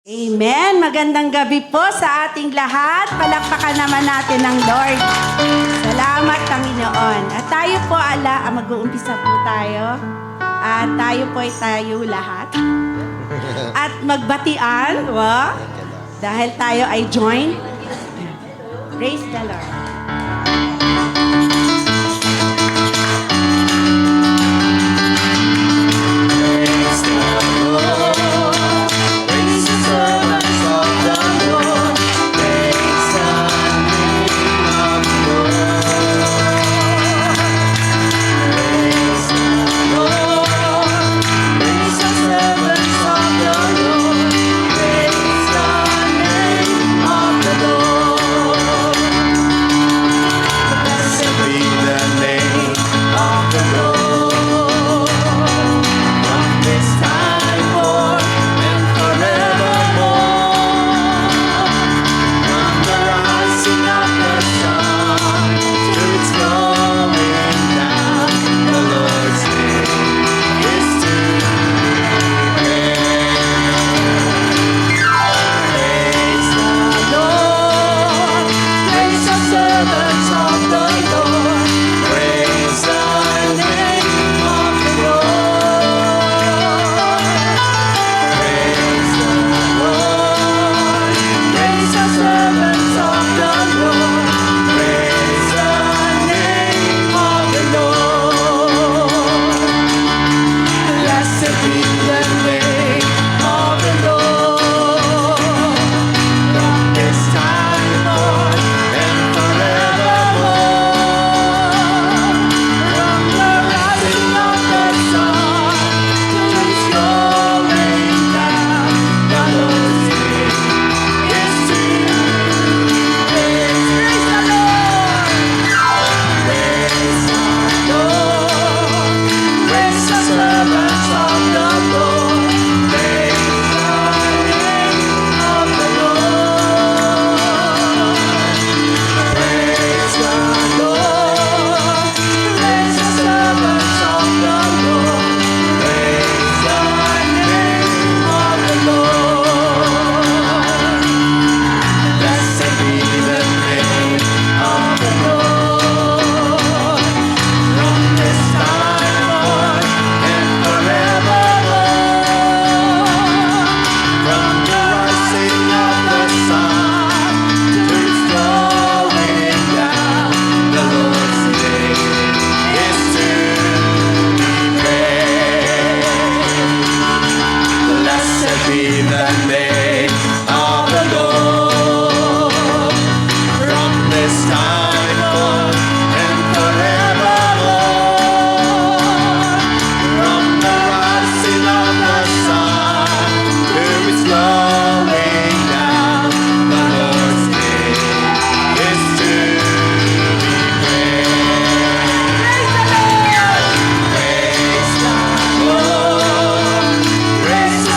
Amen. Magandang gabi po sa ating lahat. Palakpakan naman natin ng Lord. Salamat, Panginoon. At tayo po, mag-uumpisa po tayo. At tayo po ay tayo lahat. At magbatian, dahil tayo ay join. Praise the Lord. Praise the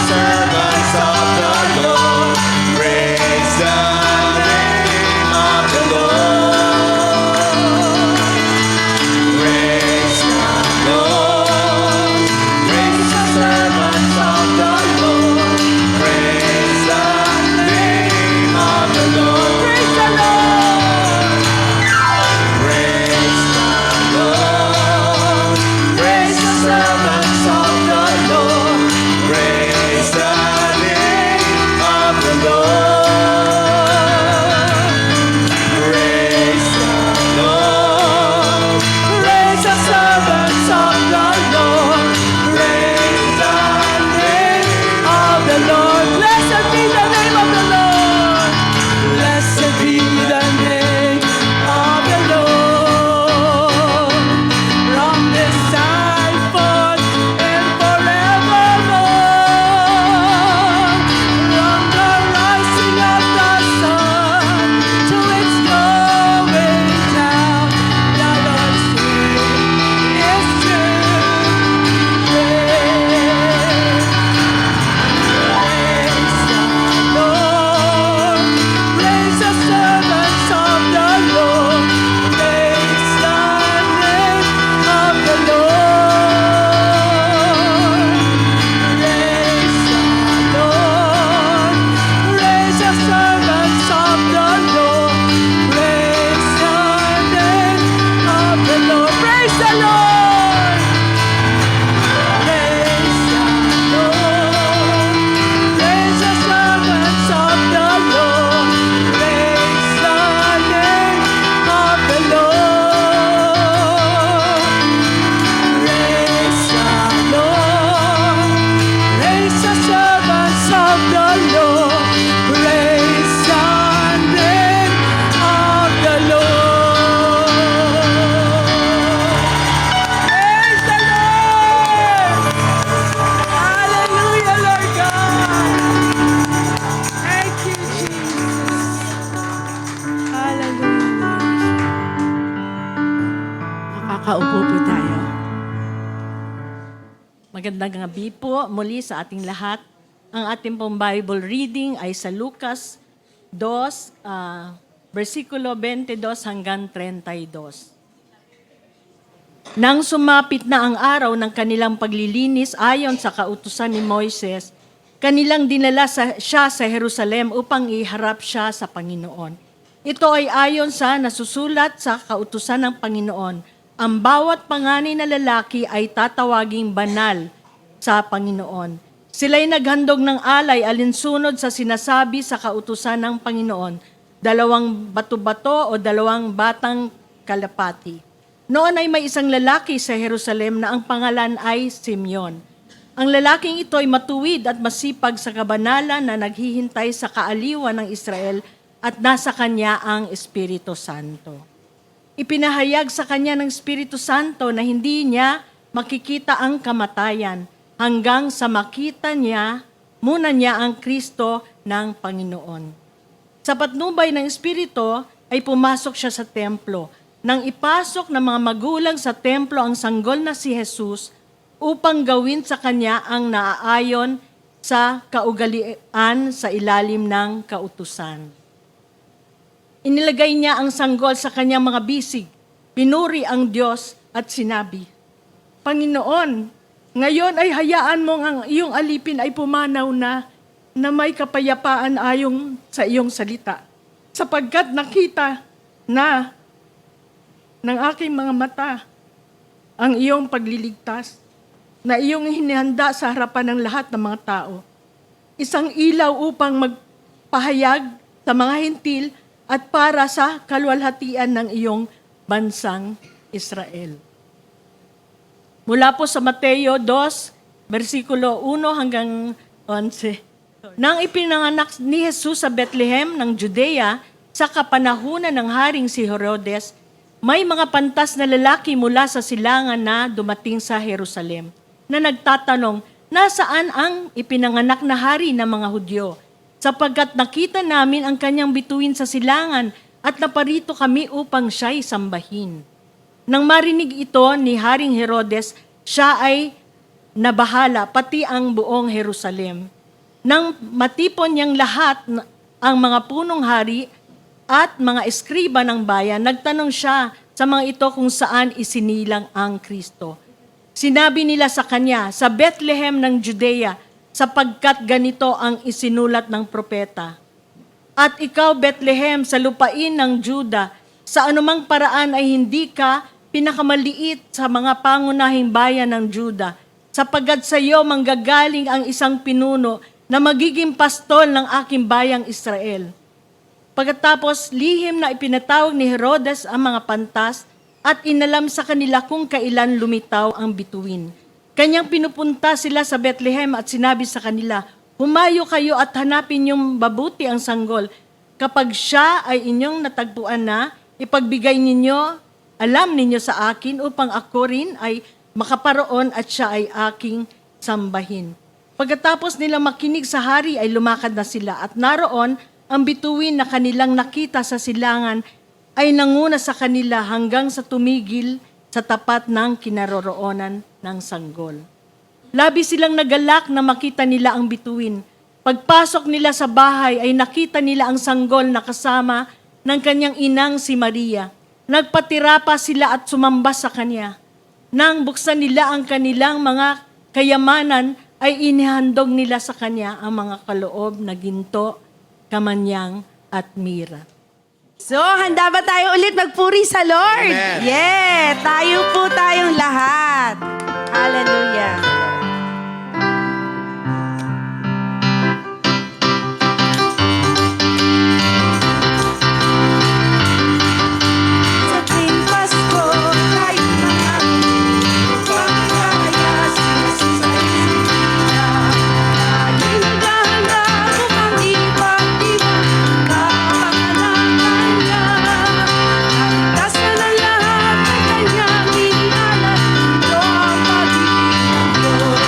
servants of the Lord. Magandang gabi po muli sa ating lahat. Ang ating pong Bible reading ay sa Lucas 2, versikulo 22 hanggang 32. Nang sumapit na ang araw ng kanilang paglilinis ayon sa kautusan ni Moises, kanilang dinala siya sa Jerusalem upang iharap siya sa Panginoon. Ito ay ayon sa nasusulat sa kautusan ng Panginoon. Ang bawat panganay na lalaki ay tatawaging banal sa Panginoon. Sila'y naghandog ng alay alinsunod sa sinasabi sa kautusan ng Panginoon, 2 bato-bato o 2 batang kalapati. Noon ay may isang lalaki sa Jerusalem na ang pangalan ay Simeon. Ang lalaking ito ay matuwid at masipag sa kabanalan na naghihintay sa kaaliwan ng Israel at nasa kanya ang Espiritu Santo. Ipinahayag sa kanya ng Espiritu Santo na hindi niya makikita ang kamatayan hanggang sa makita niya muna niya ang Kristo ng Panginoon. Sa patnubay ng Espiritu ay pumasok siya sa templo. Nang ipasok ng mga magulang sa templo ang sanggol na si Jesus upang gawin sa kanya ang naaayon sa kaugalian sa ilalim ng kautusan. Inilagay niya ang sanggol sa kanyang mga bisig, pinuri ang Diyos at sinabi, Panginoon, ngayon ay hayaan mong ang iyong alipin ay pumanaw na may kapayapaan ayon sa iyong salita, sapagkat nakita na ng aking mga mata ang iyong pagliligtas na iyong hinihanda sa harapan ng lahat ng mga tao. Isang ilaw upang magpahayag sa mga hintil at para sa kaluwalhatian ng iyong bansang Israel. Mula po sa Mateo 2, versikulo 1 hanggang 11. Nang ipinanganak ni Jesus sa Bethlehem ng Judea sa kapanahunan ng haring si Herodes, may mga pantas na lalaki mula sa silangan na dumating sa Jerusalem na nagtatanong, nasaan ang ipinanganak na hari ng mga Hudyo? Sapagkat nakita namin ang kanyang bituin sa silangan at naparito kami upang siya'y sambahin. Nang marinig ito ni Haring Herodes, siya ay nabahala, pati ang buong Jerusalem. Nang matipon niyang lahat ang mga punong hari at mga eskriba ng bayan, nagtanong siya sa mga ito kung saan isinilang ang Kristo. Sinabi nila sa kanya, sa Bethlehem ng Judea, sapagkat ganito ang isinulat ng propeta. At ikaw, Bethlehem, sa lupain ng Juda, sa anumang paraan ay hindi ka pinakamaliit sa mga pangunahing bayan ng Juda, sapagkat sa iyo manggagaling ang isang pinuno na magiging pastol ng aking bayang Israel. Pagkatapos, lihim na ipinatawag ni Herodes ang mga pantas at inalam sa kanila kung kailan lumitaw ang bituin. Kanyang pinupunta sila sa Bethlehem at sinabi sa kanila, humayo kayo at hanapin niyong mabuti ang sanggol. Kapag siya ay inyong natagpuan na, ipagbigay ninyo, alam ninyo sa akin upang ako rin ay makaparoon at siya ay aking sambahin. Pagkatapos nila makinig sa hari ay lumakad na sila at naroon ang bituin na kanilang nakita sa silangan ay nanguna sa kanila hanggang sa tumigil sa tapat ng kinaroroonan ng sanggol. Labis silang nagalak na makita nila ang bituin. Pagpasok nila sa bahay ay nakita nila ang sanggol na kasama ng kanyang inang si Maria. Nagpatira pa sila at sumamba sa kanya. Nang buksan nila ang kanilang mga kayamanan ay inihandog nila sa kanya ang mga kaloob na ginto, kamanyang at mira. So, handa ba tayo ulit magpuri sa Lord? Amen. Yeah! Tayo po tayong lahat. Hallelujah. Sa tuwing Pasko, tayo pagkakayas sa isipina. Tayong handa upang ipag-ibig kapanganakan niya. Hanggas na ng lahat ng kanyang inalat, ito ang pag-ibig ng Diyos.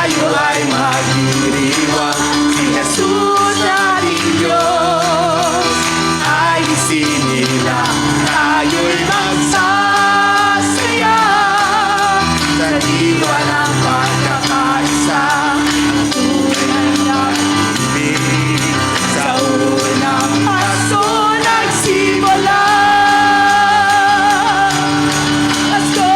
tayo ay magdiriwang. Si Jesus nating Diyos ay isinilang. Tayo'y magsasaya sa diwa ng pagkakaisa. Tunay na ibig sa unang paso nagsimula. Pasko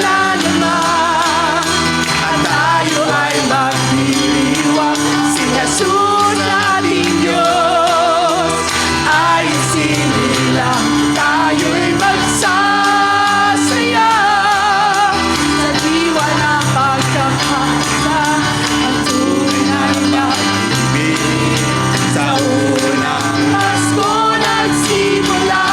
na naman at tayo ay magdiriwang. Si Jesus nating Diyos ay isinilang. Tayo'y magsasaya sa diwa ng pagkakaisa. Ang tunay na ibig sa unang Pasko nagsimula.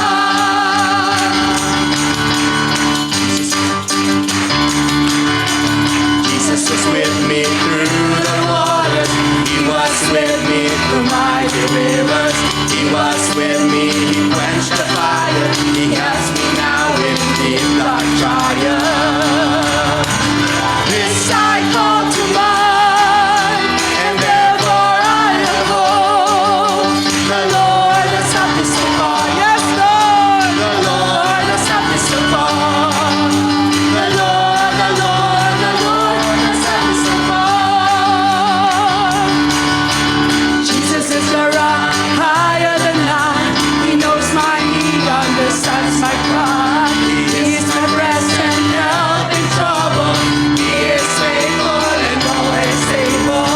Jesus was with me through the waters. He was with me through mighty rivers. He was with me, he quenched the fire. He has me now in deep dark triumph. This I call to mind, and therefore I am home. The Lord has helped me so far, yes Lord. The Lord has helped me so far. The Lord, the Lord, the Lord has helped me so far. Jesus is the rock higher than I. He knows my need, understands my cry. He is my present help in trouble. He is faithful and always able.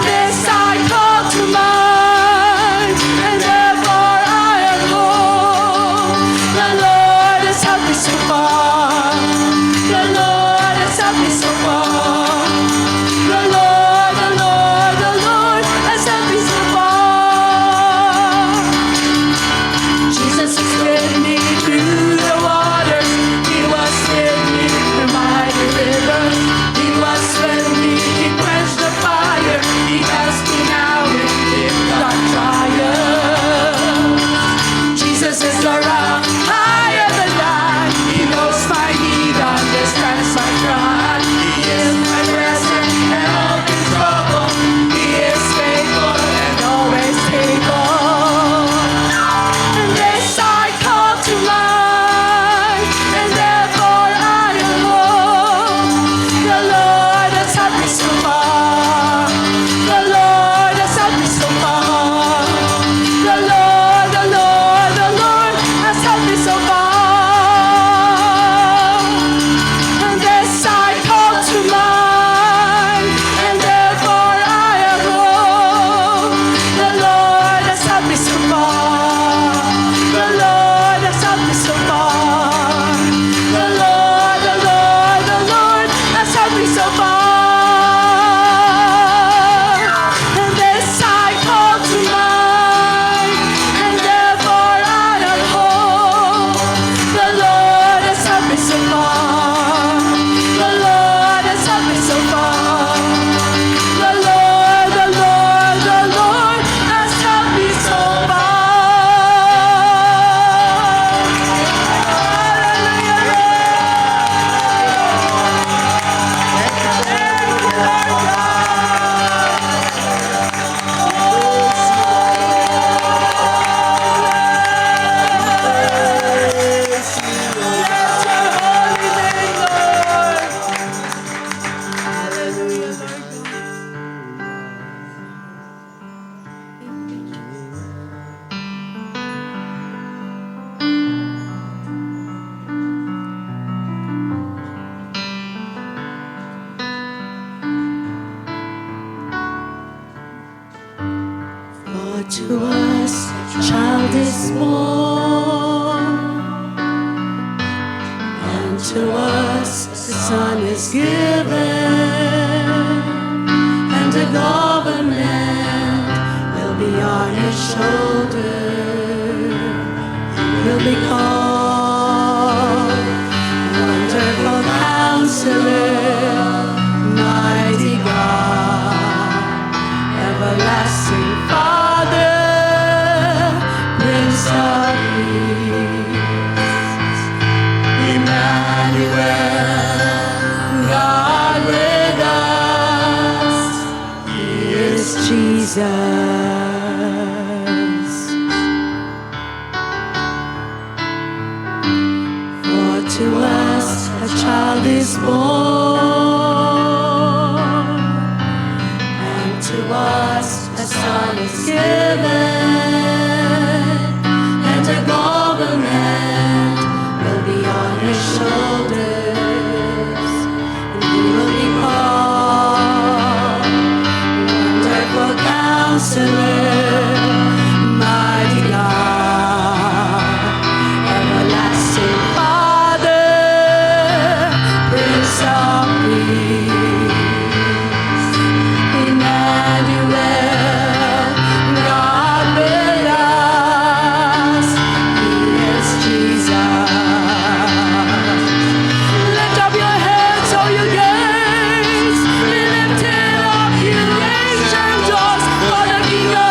This I call to mind, and therefore I am home. The Lord has helped me so far. The Lord has helped me so far. The Lord, the Lord, the Lord has helped me so far. Jesus is with me through the waters. He was with me through mighty rivers. He was with me, he quenched the fire. He has me now in dark triumph. Jesus is the rock higher than I. He knows my need, understands my cry. He is my present help in trouble. He is faithful and always able. And this I call to mind, and therefore I am home. The Lord has helped me so far. The Lord has helped me so far. The Lord, the Lord, the Lord has helped me so far. And this I call to mind, and therefore I am home. The Lord has helped me so far. The Lord has helped me so far. The Lord, the Lord, the Lord has helped me so far. And this I call to mind, and therefore I am home. The Lord has helped me so far. The Lord has helped me so far. The Lord, the Lord, the Lord has helped me so far. For to us a child is born, and to us a son is given, and a government will be on his shoulder. He'll be called Wonderful Counselor, Mighty God, Everlasting Father, Prince of Peace, Emmanuel, God with For to us a child is born, and to us a son is given, and the government will be on his shoulders, and he will be called Wonderful Counselor, Mighty God, Everlasting Father, Prince of Peace, Emmanuel, God with us, He is Jesus. Lift up your heads, all you gates, be lifted up, you ancient doors, for the King of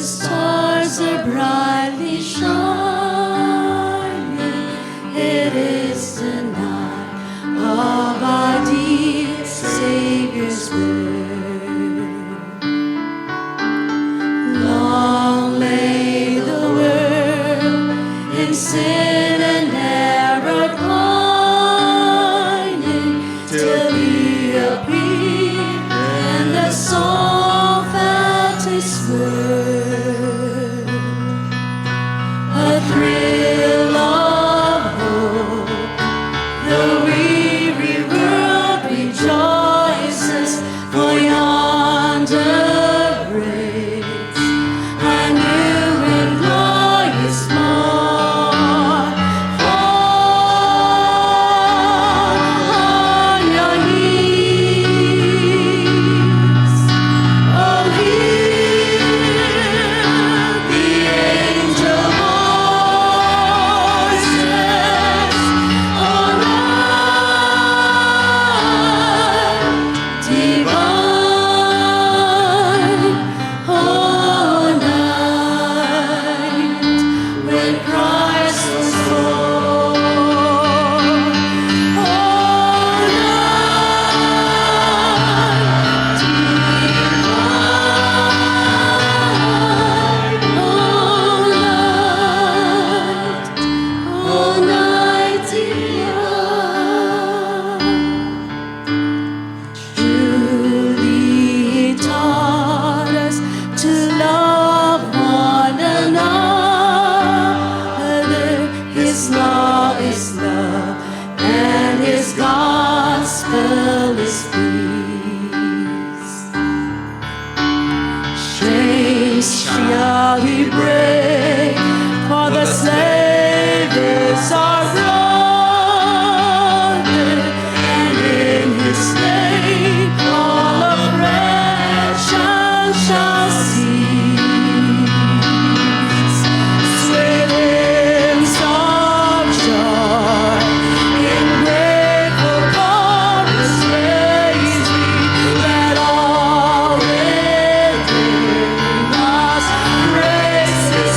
stars are brightly shining. It is the night of our dear Savior's birth. Long lay the world in sin and error pining, till He appeared and the soul felt His word. A thrill of hope, the weary world rejoices, for yonder breaks a new and glorious morn. Fall on your knees. Oh, hear the angel voices. Oh, night divine. Oh, night when Christ was born. Oh, night divine. Oh, night divine. Truly He taught us to love one another. His law is love, and His gospel is peace. Chains shall He break, for the slave is our brother, and in His name all oppression shall cease. Sweet hymns of joy in grateful chorus raise we, let all within us praise His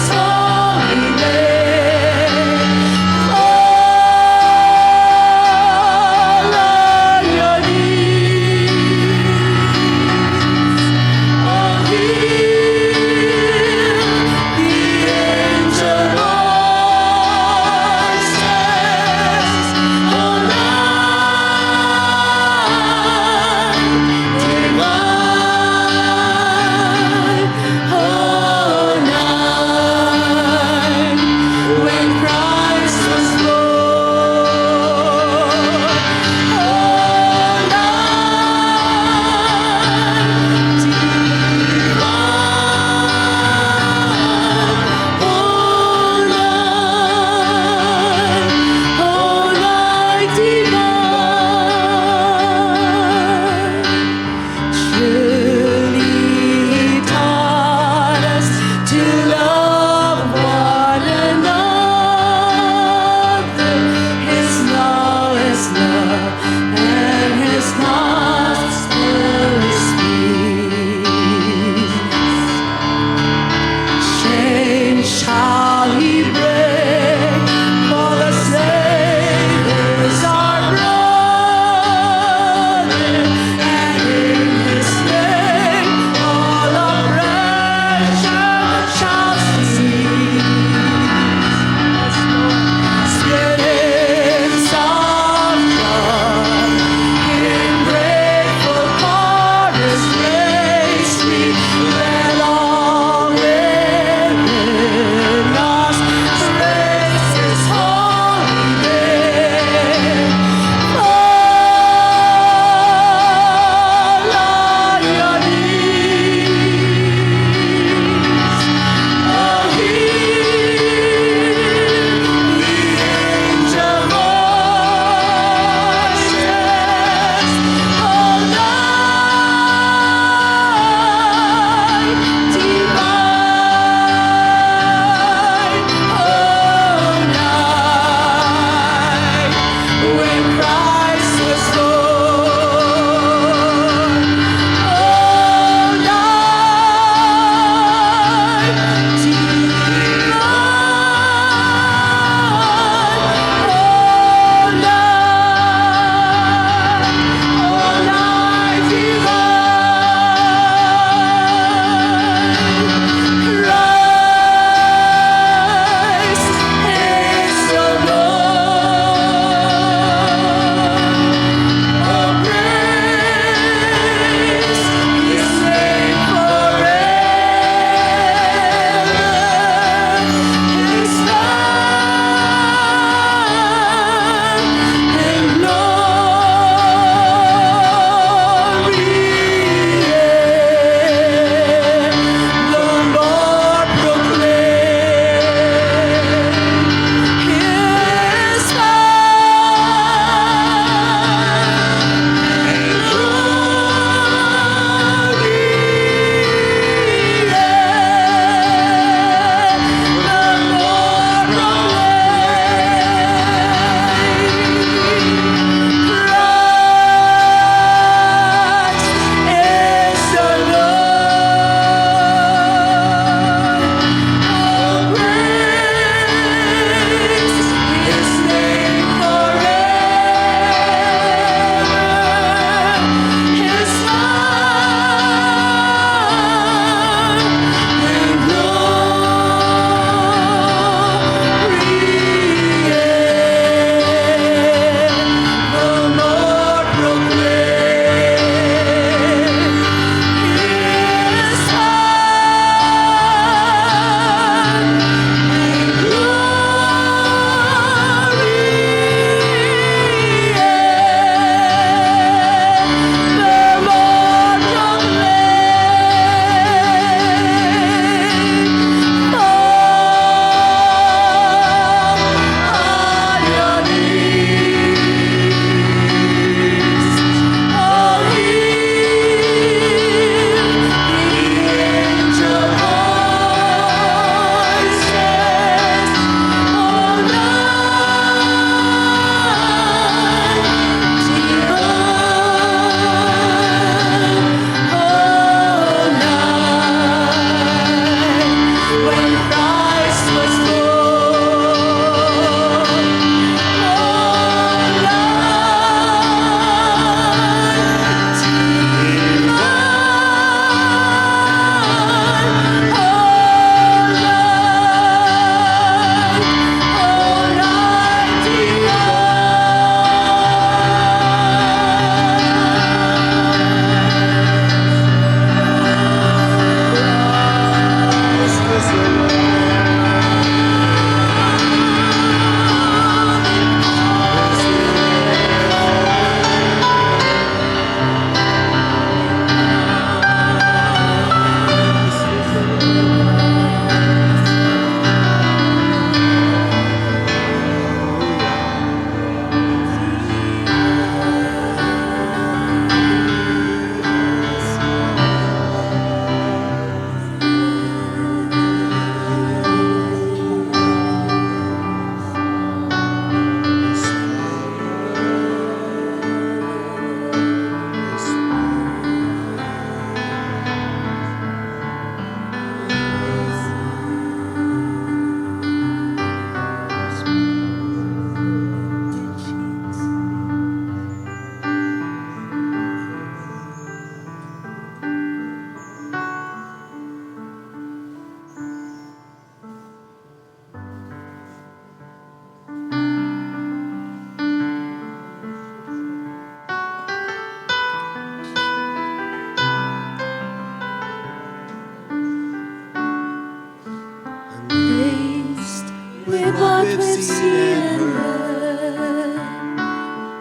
we've seen and heard,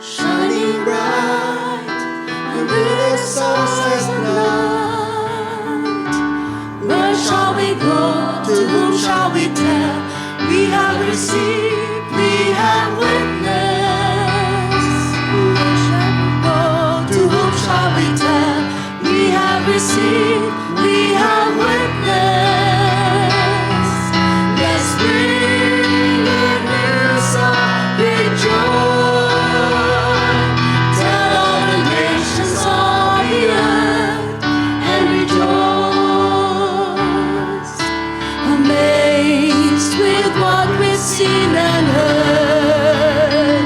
shining bright under the sunset's light. Where shall we go? To whom shall we tell? We have received, we have witnessed. Where shall we go? To whom shall we tell? We have received, we have witnessed. Let's bring good news of great joy. Tell all the nations of the earth and rejoice. Amazed with what we've seen and heard,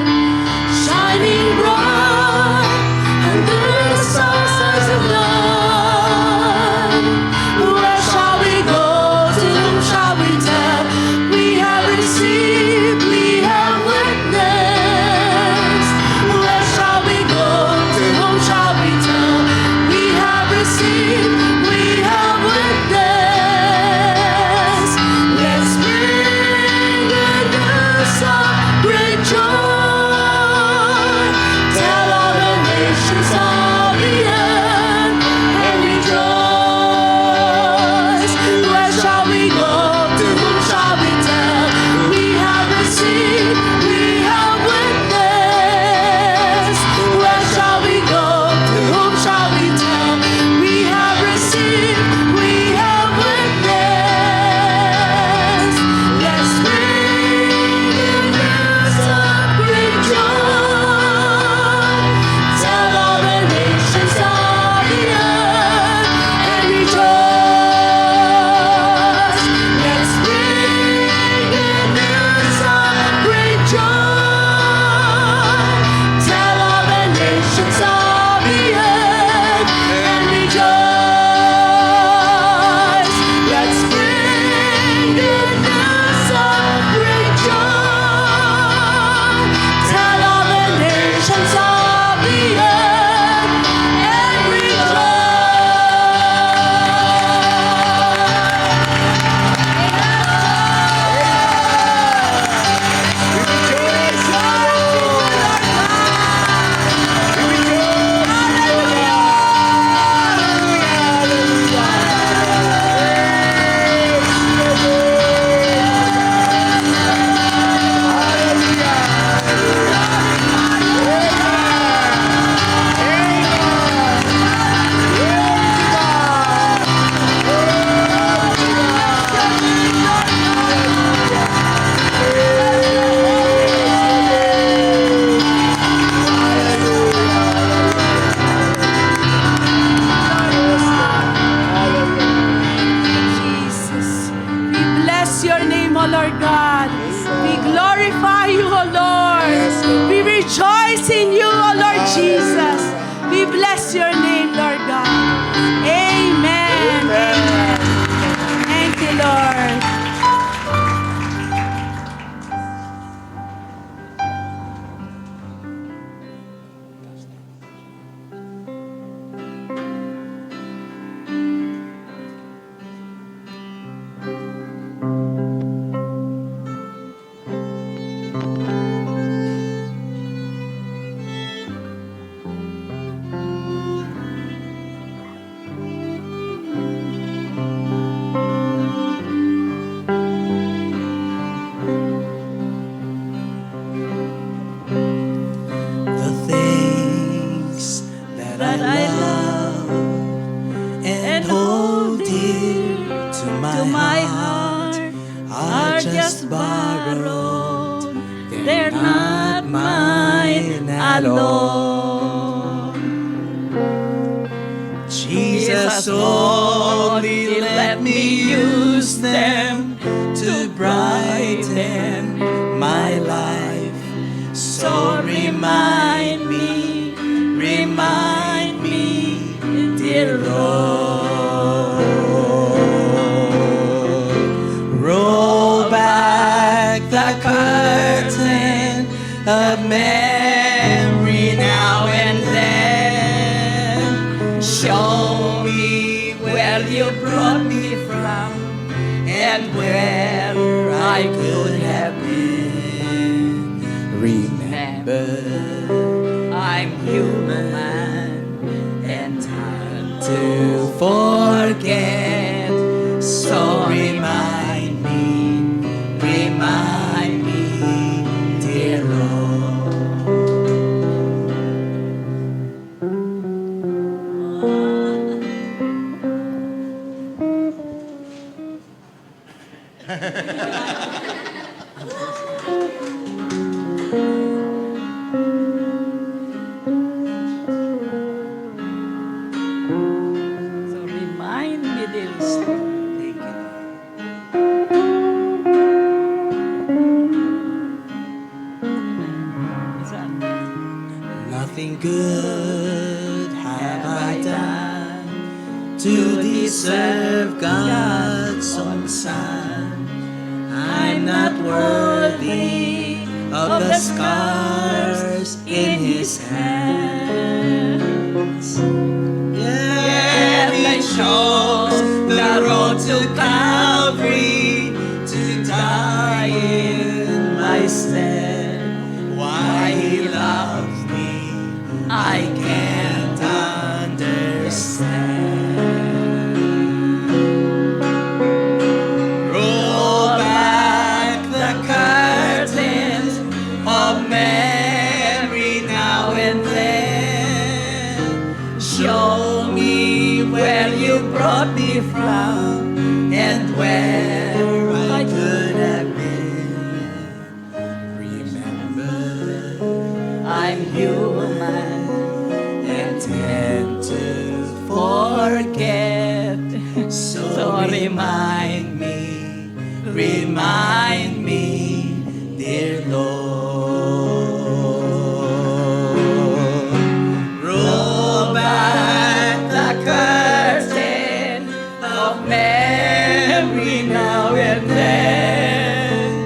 shining bright under the stars of light. Where shall we go? To whom shall we tell? We have received, we have witnessed. Where shall we go? To whom shall we tell? We have received, we have witnessed. Let's bring good news of great joy. Tell all the nations of the earth and rejoice. Where shall we go? To whom shall we tell? We have received, we have witnessed. Where shall we go? To whom shall we tell? We have received, we have witnessed. Let's bring good news of great joy. Tell all the nations of the earth and rejoice. Let's bring good news of great joy. Tell all the nations of the earth and rejoice. Let's bring good news of great joy. Tell all the nations of the earth and Jesus, we bless your name, O Lord God. We glorify you, O Lord. We rejoice in you, O Lord Jesus. We bless your name, Lord God. Amen. Amen. Thank you, Lord. The things that I love and hold dear to my heart are just borrowed. They're not mine at all. Jesus only let me use them to brighten my life. So remind me, dear Lord. Roll back the curtain of memory now and then. Show me where you brought me from and where I could have been. remember I'm human and hard to forget. So remind me, dear Lord. So remind me, dear Lord. Nothing good have I done to deserve God's own Son. I'm not worthy of the scars in His hands. Yet He chose the road to Calvary to die in my stead. Why He loves me, I can't understand. Roll back the curtains of memory now and then. Show me where you brought me from and where I could have been. Remember, I'm human and tend to forget. So remind me, dear Lord. Roll back the curtain of memory now and then.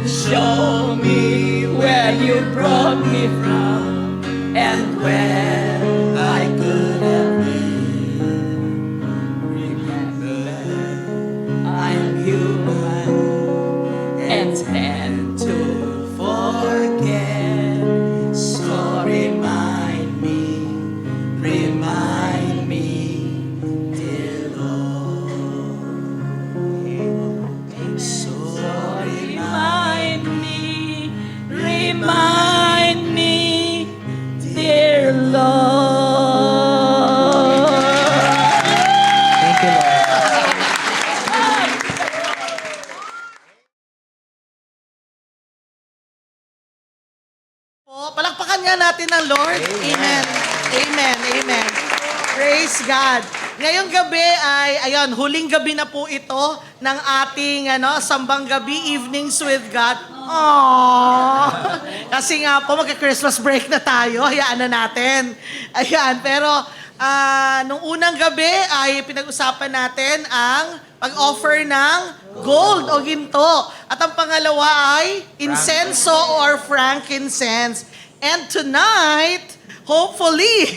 Show me where you brought me from and where I could have been. Remember, I'm human and tend to forget. So remind me, dear Lord. So remind me, dear Lord. Thank you, Lord. Po, palakpakan nga natin ng Lord. Amen. Amen. Amen. Praise God. Ngayong gabi ay, ayun, huling gabi na po ito ng ating sambang gabi, Evenings with God. Aww. Kasi nga po, magka-Christmas break na tayo. Hayaan na natin. Ayan, pero nung unang gabi ay pinag-usapan natin ang pag-offer ng gold o ginto. At ang pangalawa ay incenso or frankincense. And tonight, hopefully,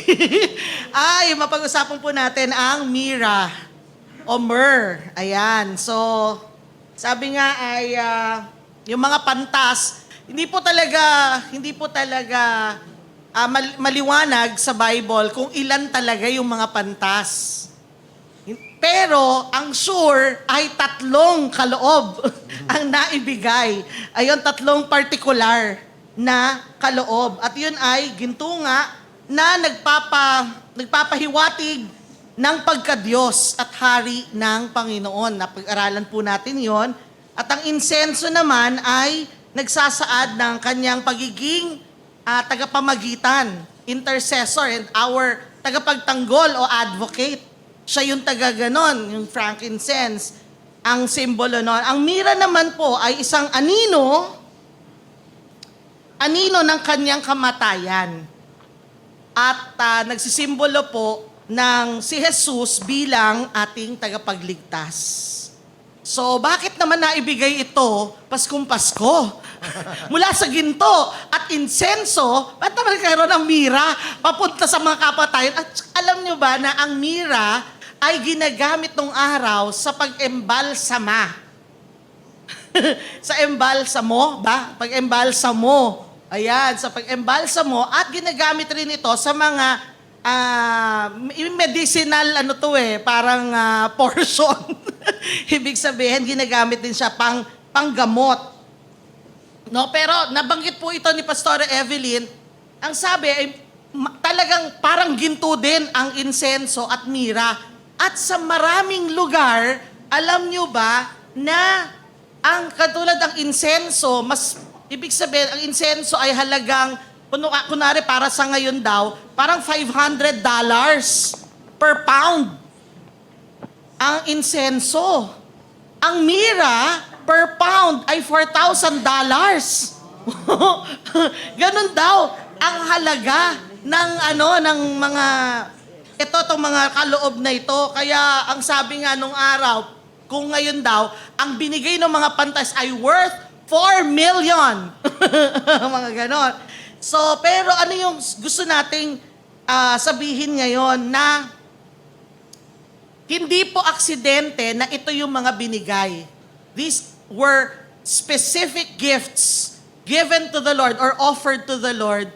ay mapag-usapan po natin ang myrrh o myrrh. Ayan. So, sabi nga ay yung mga pantas, hindi po talaga maliwanag sa Bible kung ilan talaga yung mga pantas. Pero ang sure ay 3 kaloob ang naibigay. Ayun, 3 particular na kaloob. At yun ay ginto nga na nagpapahiwatig ng pagka-Diyos at hari ng Panginoon. Napag-aralan po natin yon. At ang insenso naman ay nagsasaad ng kanyang pagiging tagapamagitan, intercessor, and our tagapagtanggol o advocate. Siya yung taga-ganon, yung frankincense, ang simbolo nun. Ang myrrh naman po ay isang anino ng kanyang kamatayan. At nagsisimbolo po ng si Jesus bilang ating tagapagligtas. So, bakit naman naibigay ito Paskong Pasko? Mula sa ginto at insenso, ba't naman karoon ng myrrh papunta sa mga kapatayan? At alam nyo ba na ang myrrh ay ginagamit nung araw sa pag-embalsama? Sa embalsamo, ba? Pag-embalsamo. Ayan, sa pag-embalsamo at ginagamit rin ito sa mga medicinal parang portion. Ibig sabihin, ginagamit din siya panggamot. No, pero nabanggit po ito ni Pastora Evelyn, ang sabi ay talagang parang ginto din ang insenso at mira. At sa maraming lugar, alam nyo ba na ang katulad ng insenso, ibig sabihin, ang insenso ay halagang, kunwari para sa ngayon daw, parang $500 per pound ang insenso. Ang mira per pound ay $4,000. Ganun daw ang halaga ng mga itong mga kaloob na ito. Kaya ang sabi nga nung araw, kung ngayon daw, ang binigay ng mga pantas ay worth 4 million. Mga ganon. So, pero ano yung gusto nating sabihin ngayon na hindi po aksidente na ito yung mga binigay. These were specific gifts given to the Lord or offered to the Lord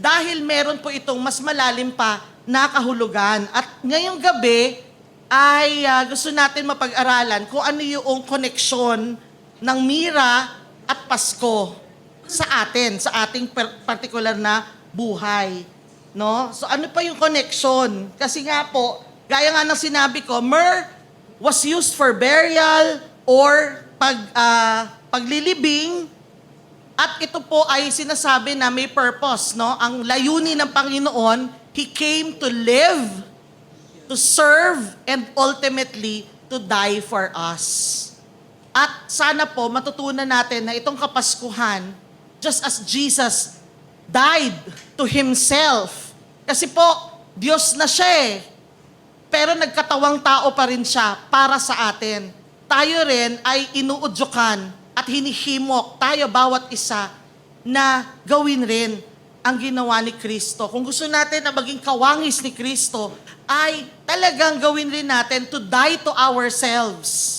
dahil meron po itong mas malalim pa na kahulugan. At ngayong gabi ay gusto natin mapag-aralan kung ano yung koneksyon ng mira at Pasko sa ating particular na buhay. No? So ano pa yung connection? Kasi nga po, gaya nga ng sinabi ko, myrrh was used for burial or paglilibing, at ito po ay sinasabi na may purpose. No? Ang layunin ng Panginoon, He came to live, to serve, and ultimately to die for us. At sana po matutunan natin na itong Kapaskuhan, just as Jesus died to Himself. Kasi po, Diyos na siya pero nagkatawang tao pa rin siya para sa atin. Tayo rin ay inuudyukan at hinihimok tayo bawat isa na gawin rin ang ginawa ni Kristo. Kung gusto natin na maging kawangis ni Kristo, ay talagang gawin rin natin to die to ourselves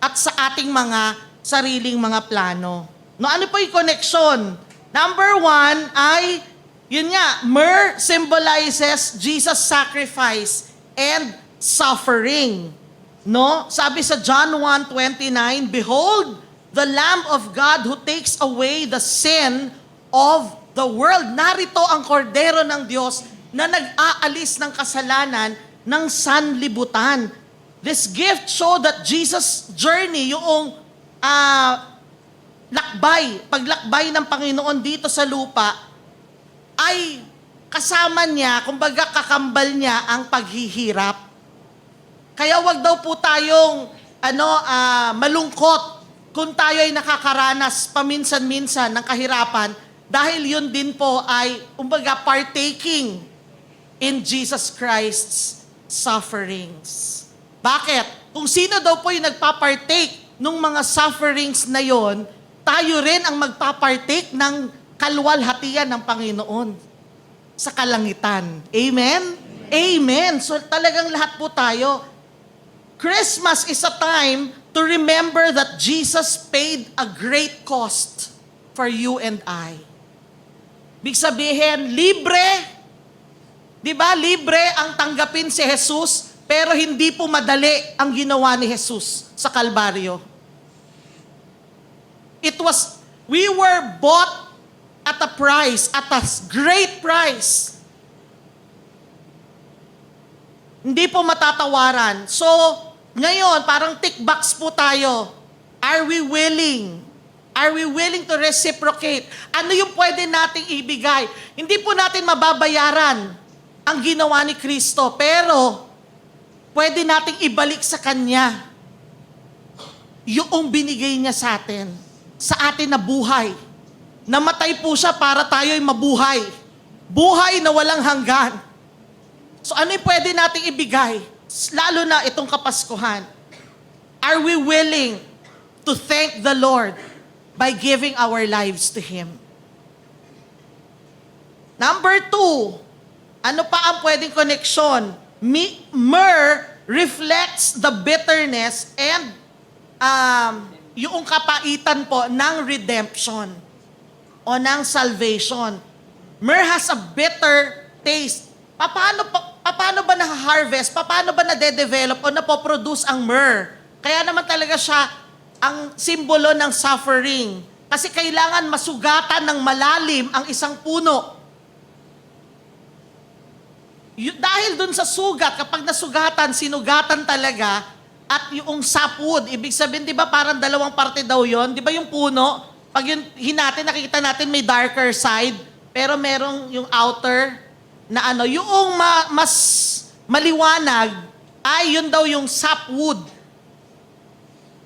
at sa ating mga sariling mga plano. No, ano po yung connection? Number 1 ay, yun nga, myrrh symbolizes Jesus' sacrifice and suffering. No? Sabi sa John 1:29, "Behold, the Lamb of God who takes away the sin of the world." Narito ang kordero ng Diyos na nag-aalis ng kasalanan ng sanlibutan. This gift show that Jesus' journey, yung paglakbay ng Panginoon dito sa lupa, ay kasama niya, kumbaga kakambal niya ang paghihirap. Kaya wag daw po tayong malungkot kung tayo ay nakakaranas paminsan-minsan ng kahirapan, dahil yun din po ay kumbaga partaking in Jesus Christ's sufferings. Bakit? Kung sino daw po yung nagpapartake ng mga sufferings na yon, tayo rin ang magpapartake ng kalwalhatian ng Panginoon sa kalangitan. Amen? Amen. So talagang lahat po tayo. Christmas is a time to remember that Jesus paid a great cost for you and I. Big sabihin, libre. Di ba? Libre ang tanggapin si Jesus, pero hindi po madali ang ginawa ni Jesus sa Kalbaryo. We were bought at a price, at a great price. Hindi po matatawaran. So, ngayon, parang tick box po tayo. Are we willing? Are we willing to reciprocate? Ano yung pwede nating ibigay? Hindi po natin mababayaran ang ginawa ni Kristo, pero pwede nating ibalik sa Kanya yung binigay niya sa atin na buhay. Namatay po siya para tayo'y mabuhay. Buhay na walang hanggan. So ano yung pwede nating ibigay? Lalo na itong Kapaskuhan. Are we willing to thank the Lord by giving our lives to Him? Number 2, ano pa ang pwedeng koneksyon? Myrrh reflects the bitterness and yung kapaitan po ng redemption. o ng salvation. Myrrh has a bitter taste. Paano ba na-harvest? Paano ba na-develop o napoproduce ang myrrh? Kaya naman talaga siya ang simbolo ng suffering. Kasi kailangan masugatan ng malalim ang isang puno. Dahil dun sa sugat, kapag nasugatan, sinugatan talaga, at yung sapwood, ibig sabihin, di ba parang dalawang parte daw yon? Di ba yung puno, pag yun hinati, nakikita natin may darker side, pero merong yung outer na ano, yung mas maliwanag, ay yun daw yung sapwood.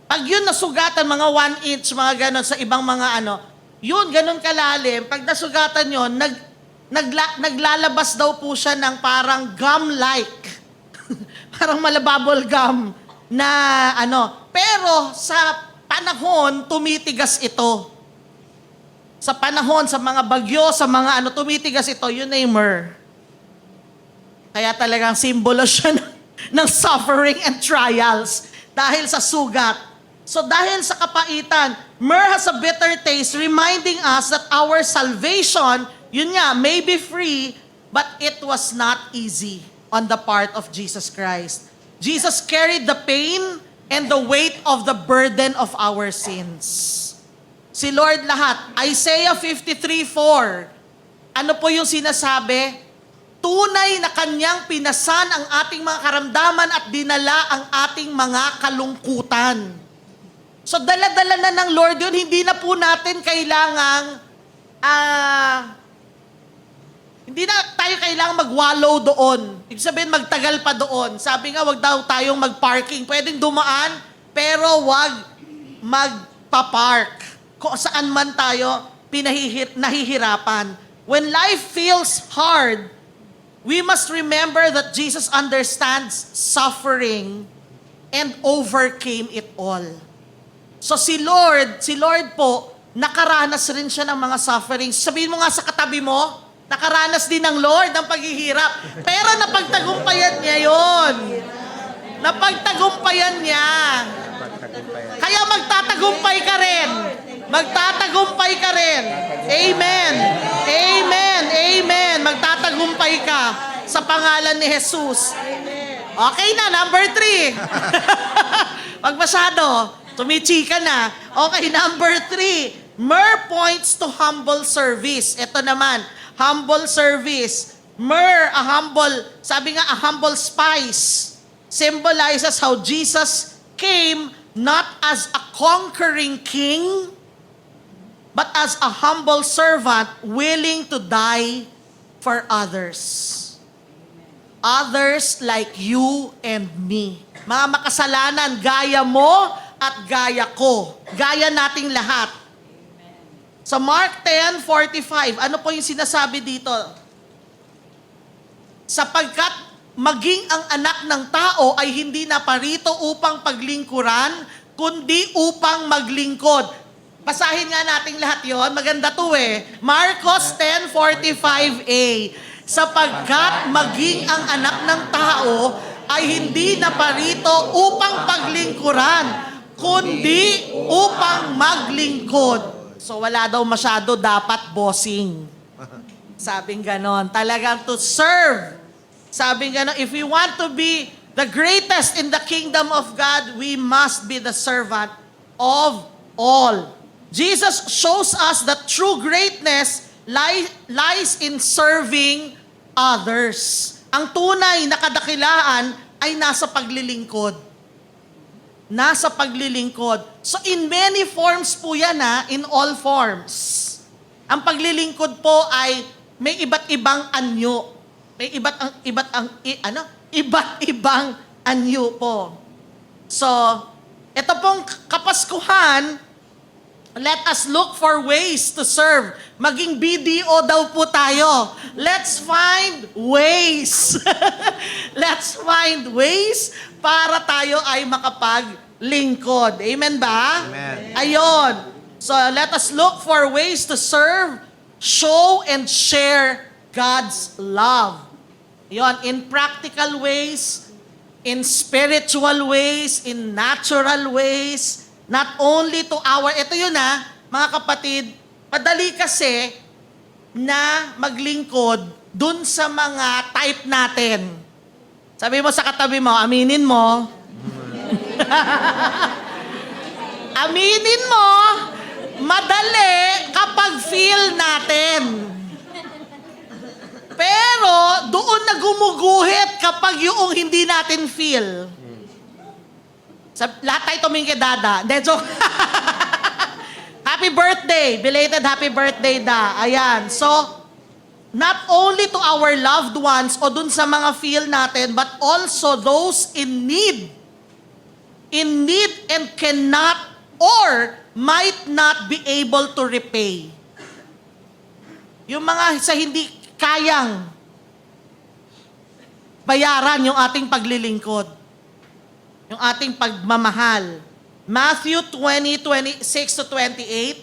Pag yun nasugatan, mga 1 inch, mga ganon, sa ibang mga ano, yun, ganon kalalim, pag nasugatan yun, naglalabas daw po siya ng parang gum-like. Parang malababol gum na ano. Pero sa panahon, tumitigas ito. Sa panahon, sa mga bagyo, sa mga ano, tumitigas ito, yun na yung myrrh. Kaya talagang simbolo siya ng suffering and trials dahil sa sugat. So dahil sa kapaitan, myrrh has a bitter taste, reminding us that our salvation, yun nga, may be free, but it was not easy on the part of Jesus Christ. Jesus carried the pain and the weight of the burden of our sins. Si Lord lahat. Isaiah 53:4. Ano po yung sinasabi? Tunay na kanyang pinasan ang ating mga karamdaman at dinala ang ating mga kalungkutan. So dala-dala na ng Lord yun, hindi na po natin kailangang hindi na tayo kailangang mag-wallow doon. Ibig sabihin, magtagal pa doon. Sabi nga, wag daw tayong mag-parking. Pwedeng dumaan, pero wag magpa-park. Kung saan man tayo nahihirapan. When life feels hard, we must remember that Jesus understands suffering and overcame it all. So si Lord po, nakaranas rin siya ng mga sufferings. Sabihin mo nga sa katabi mo, nakaranas din ng Lord ng paghihirap. Pero napagtagumpayan niya yon. Napagtagumpayan niya. Kaya magtatagumpay ka rin. Magtatagumpay ka rin. Amen. Amen. Amen. Magtatagumpay ka sa pangalan ni Jesus. Okay na, number 3. Wag masyado. Tumichika na. Okay, number 3. Myrrh points to humble service. Ito naman, humble service. Myrrh, sabi nga, a humble spice symbolizes how Jesus came not as a conquering king, but as a humble servant willing to die for others. Others like you and me. Mga makasalanan, gaya mo at gaya ko. Gaya nating lahat. Sa Mark 10:45, ano po yung sinasabi dito? Sapagkat maging ang anak ng tao ay hindi naparito upang paglingkuran, kundi upang maglingkod. Basahin nga natin lahat yon. Maganda to eh. Marcos 10:45a. Sapagkat maging ang anak ng tao ay hindi naparito upang paglingkuran, kundi upang maglingkod. So wala daw masyado dapat bossing. Sabing ganon. Talagang to serve. Sabing ganon, if we want to be the greatest in the kingdom of God, we must be the servant of all. Jesus shows us that true greatness lies in serving others. Ang tunay na kadakilaan ay nasa paglilingkod. Nasa paglilingkod. So in many forms po yan in all forms. Ang paglilingkod po ay may iba't ibang anyo. May iba't ibang anyo po. So, ito pong Kapaskuhan, let us look for ways to serve. Maging BDO daw po tayo. Let's find ways. Let's find ways para tayo ay makapaglingkod. Amen ba? Amen. Ayon. So, let us look for ways to serve, show, and share God's love. Yon, in practical ways, in spiritual ways, in natural ways, not only to our, ito yun mga kapatid, Madali kasi na maglingkod dun sa mga type natin. Sabi mo sa katabi mo, aminin mo. Aminin mo, madali kapag feel natin. Pero doon na gumuguhit kapag yung hindi natin feel. Lahat tayo tumingin kay Dada. Hindi, joke. Happy birthday! Belated happy birthday, Da. Ayan. So, not only to our loved ones o dun sa mga feel natin, but also those in need and cannot or might not be able to repay. Yung mga sa hindi kayang bayaran yung ating paglilingkod, yung ating pagmamahal. Matthew 20:26-28,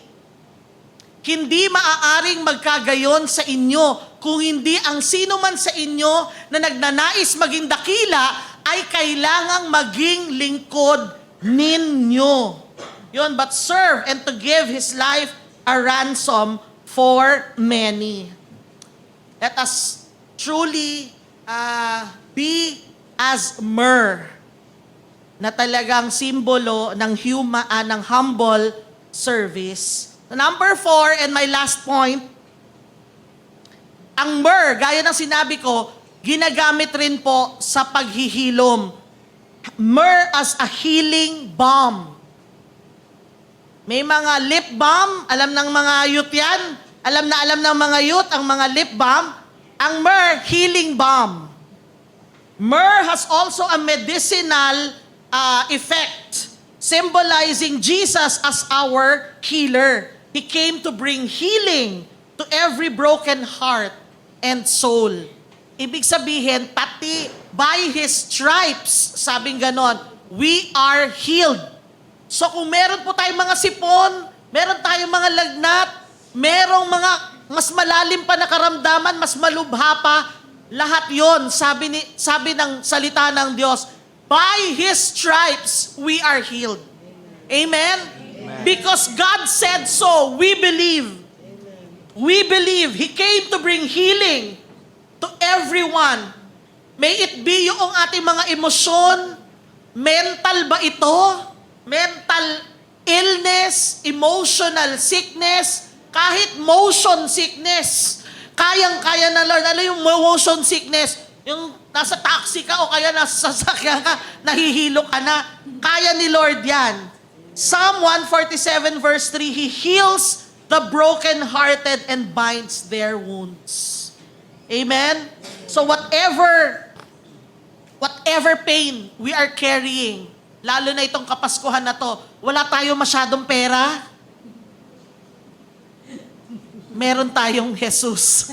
hindi maaaring magkagayon sa inyo kung hindi ang sino man sa inyo na nagnanais maging dakila ay kailangang maging lingkod ninyo. Yun, but serve and to give his life a ransom for many. Let us truly be as myrrh, na talagang simbolo ng ng humble service. Number 4, and my last point, ang myrrh, gaya ng sinabi ko, ginagamit rin po sa paghihilom. Myrrh as a healing balm. May mga lip balm, alam ng mga youth yan, alam ng mga youth ang mga lip balm. Ang myrrh, healing balm. Myrrh has also a medicinal effect, symbolizing Jesus as our healer. He came to bring healing to every broken heart and soul. Ibig sabihin, pati by His stripes, sabing ganon, we are healed. So kung meron po tayong mga sipon, meron tayong mga lagnat, merong mga mas malalim pa na karamdaman, mas malubha pa, lahat yon sabi ng salita ng Diyos, by His stripes, we are healed. Amen? Because God said so, we believe. We believe. He came to bring healing to everyone. May it be yung ating mga emosyon, mental ba ito? Mental illness, emotional sickness, kahit motion sickness. Kayang-kaya na Lord. Ano yung motion sickness? Yung nasa taxi ka o kaya nasa sasakyan ka, nahihilo ka na. Kaya ni Lord yan. Psalm 147 verse 3, He heals the brokenhearted and binds their wounds. Amen? So whatever pain we are carrying, lalo na itong Kapaskuhan na to, wala tayo masyadong pera. Meron tayong Jesus.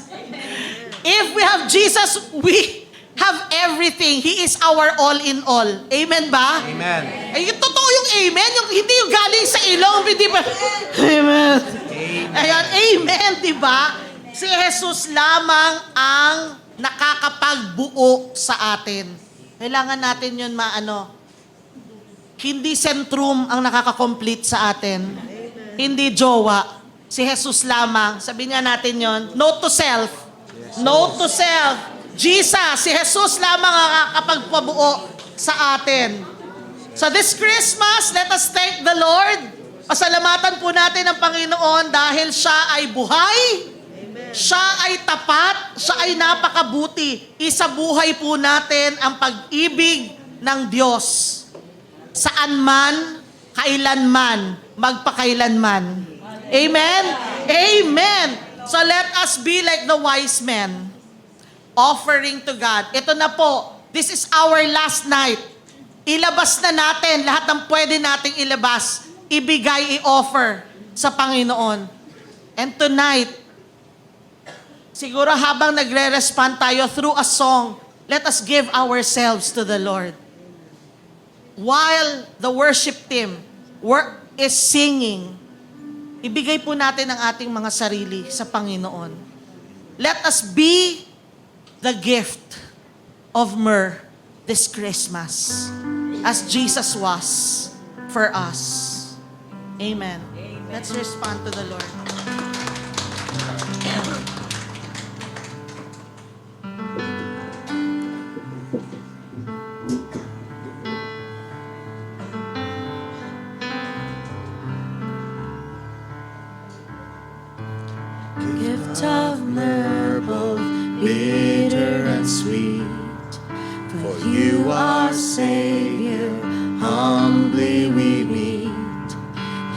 If we have Jesus, we have everything. He is our all in all. Amen ba? Amen. Ay, yung totoo yung amen, yung hindi yung galing sa ilong, hindi ba? Amen. Ayan, amen, di ba? Si Jesus lamang ang nakakapagbuo sa atin. Kailangan natin yun hindi sentrum ang nakaka-complete sa atin. Hindi jowa. Si Jesus lamang. Sabi nga natin yon. Note to self. Note to self. Jesus, si Jesus lamang ang nakakapagpabuo sa atin. So this Christmas, let us thank the Lord. Pasalamatan po natin ang Panginoon dahil siya ay buhay, siya ay tapat, siya ay napakabuti. Isabuhay po natin ang pag-ibig ng Diyos. Saan man, kailanman, magpakailanman. Amen? Amen! So let us be like the wise men, offering to God. Ito na po, this is our last night. Ilabas na natin lahat ng pwede nating ilabas, ibigay, i-offer sa Panginoon. And tonight, siguro habang nagre-respond tayo through a song, let us give ourselves to the Lord. While the worship team is singing, ibigay po natin ang ating mga sarili sa Panginoon. Let us be the gift of myrrh this Christmas as Jesus was for us. Amen. Let's respond to the Lord. Savior, humbly we meet.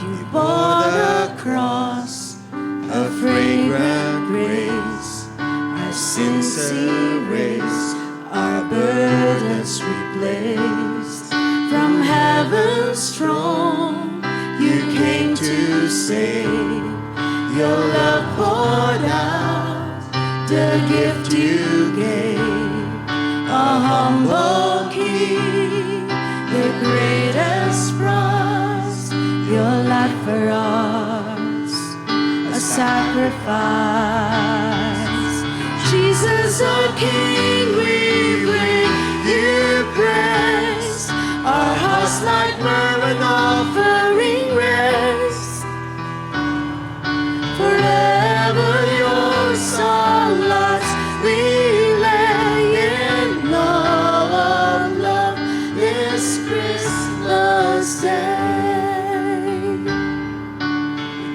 You bore the cross, a fragrant grace. Our sins erased, our burdens replaced. From heaven's throne, you came to save. Your love poured out, the gift you gave. A humble king, the greatest prize. Your life for us, a sacrifice. Jesus, our King, we bring you praise. Our hearts like myrrh and offering raise. Forever your sunlight we lay in love, love this Christmas day.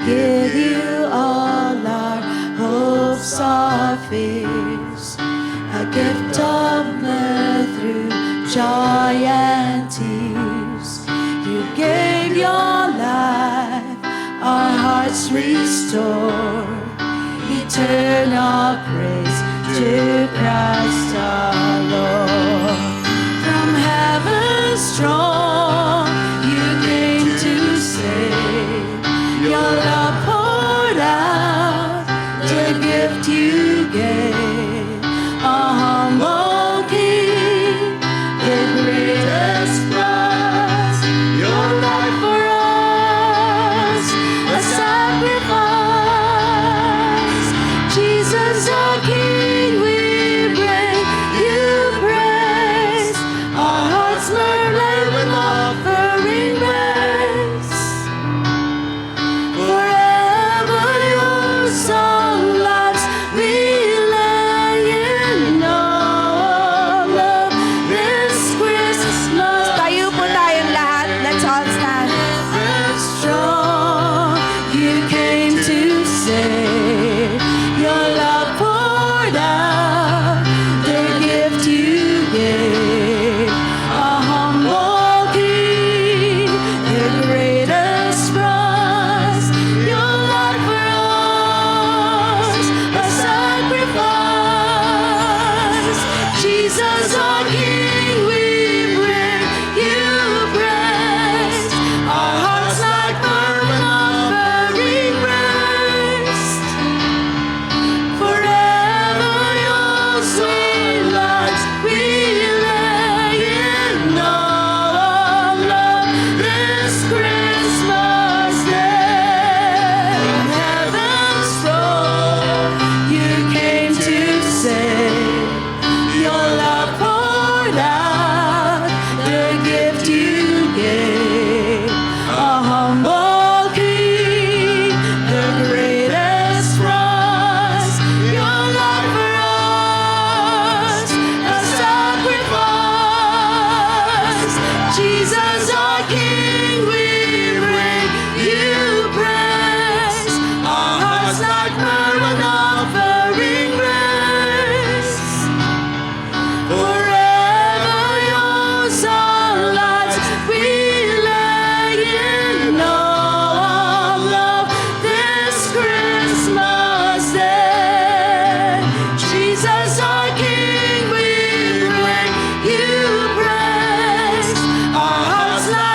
Give you all our hopes, our fears, a gift of mirth through joy and tears. You gave your life, our hearts restore, eternal praise to Christ our Lord. From heaven's throne, you came to save. Your love poured out, the gift you gave. A humble king, the greatest prize. Your life for us, a sacrifice. Jesus, our King, we bring you praise. Our hearts learn with offering grace. Forever your sunlights we lay in love this Christmas. Tayo po tayong lahat. Let's all stand. Strong, you came to save. Your love poured out, the gift you gave. A humble king, the greatest prize. Your life for us, a sacrifice. Jesus, our King, we bring you praise. Our hearts like myrrh and offering raised. Forever your sweet lights we lay in love, love this Christmas day. From heaven's throne, you came to save. Your love poured out, the gift you gave. A humble king, the greatest prize. Your life for us, a sacrifice. Jesus, our King, we bring you praise. Our hearts like myrrh and offering grace. Forever your sunlights we lay in love this Christmas day. Jesus, our King, we bring you praise. Our hearts like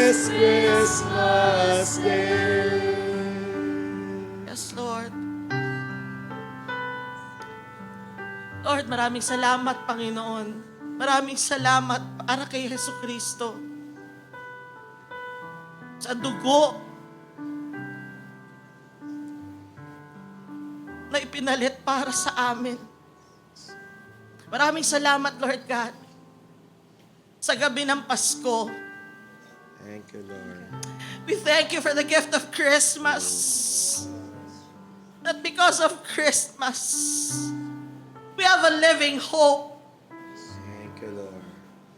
this Christmas Day. Yes, Lord. Lord, maraming salamat, Panginoon. Maraming salamat para kay Hesus Kristo. Sa dugo na ipinalit para sa amin. Maraming salamat, Lord God. Sa gabi ng Pasko, Thank you, Lord. we thank you for the gift of Christmas. That because of Christmas, we have a living hope. Thank you, Lord.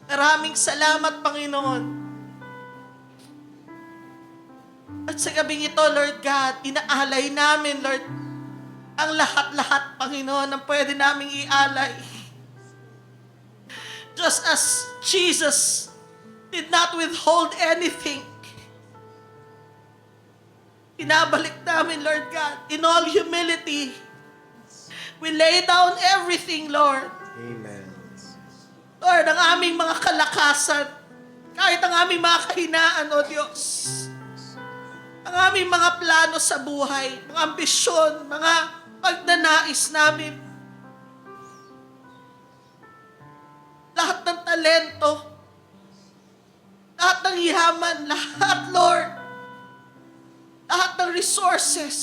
Maraming salamat, Panginoon. At sa gabing ito, Lord God, inaalay namin, Lord, ang lahat-lahat, Panginoon, ang pwede naming ialay. Just as Jesus did not withhold anything, pinabalik namin, Lord God, in all humility. We lay down everything, Lord. Amen. Lord, ang aming mga kalakasan, kahit ang aming mga kahinaan, O Diyos, ang aming mga plano sa buhay, mga ambisyon, mga pagnanais namin, lahat ng talento, lahat ng yaman, lahat, Lord, lahat ng resources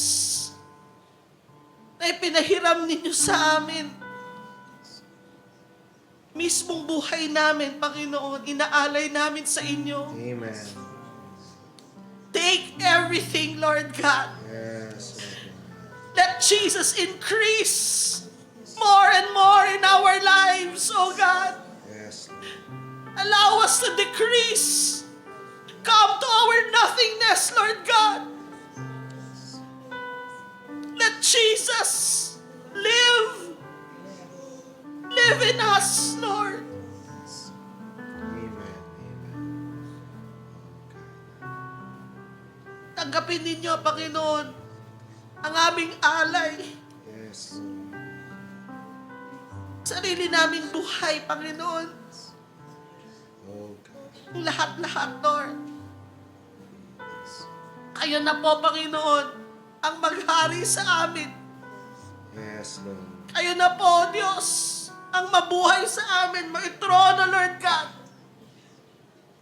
na ipinahiram ninyo sa amin, mismong buhay namin, Panginoon, inaalay namin sa inyo. Amen. Take everything, Lord God. Yes, Lord. Let Jesus increase more and more in our lives, oh God. Yes, Lord. Allow us to decrease. Come to our nothingness, Lord God. Let Jesus live. Live in us, Lord. Amen. Amen. Tanggapin ninyo, Panginoon, ang aming alay. Yes, Lord. Sarili naming buhay, Panginoon. Oh, God. Ang lahat-lahat, Lord. Kayo na po, Panginoon, ang maghari sa amin. Yes, Lord. Kayo na po, Diyos, ang mabuhay sa amin, maitrono, Lord God.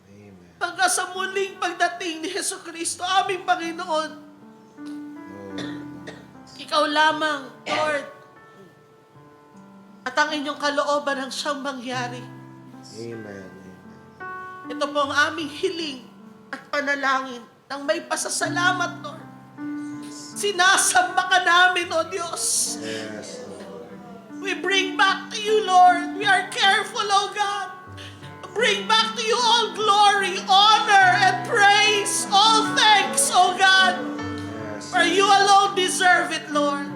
Amen. Hanggang sa muling pagdating ni Hesus Kristo, aming Panginoon. Oh, Lord. Ikaw lamang, Lord. At ang inyong kalooban ang siyang mangyari. Amen. Amen. Ito po ang aming hiling at panalangin nang may pasasalamat, Lord. Sinasamba ka namin, O Diyos. Yes, Lord. We bring back to you, Lord. We are careful, O God. Bring back to you all glory, honor, and praise. All thanks, O God. Yes. For you alone deserve it, Lord.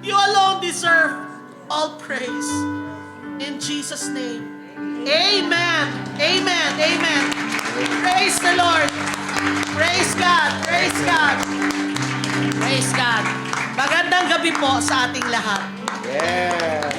You alone deserve all praise. In Jesus' name. Amen. Amen. Amen. Praise the Lord. Praise God. Praise God. Praise God. Magandang gabi po sa ating lahat. Yes.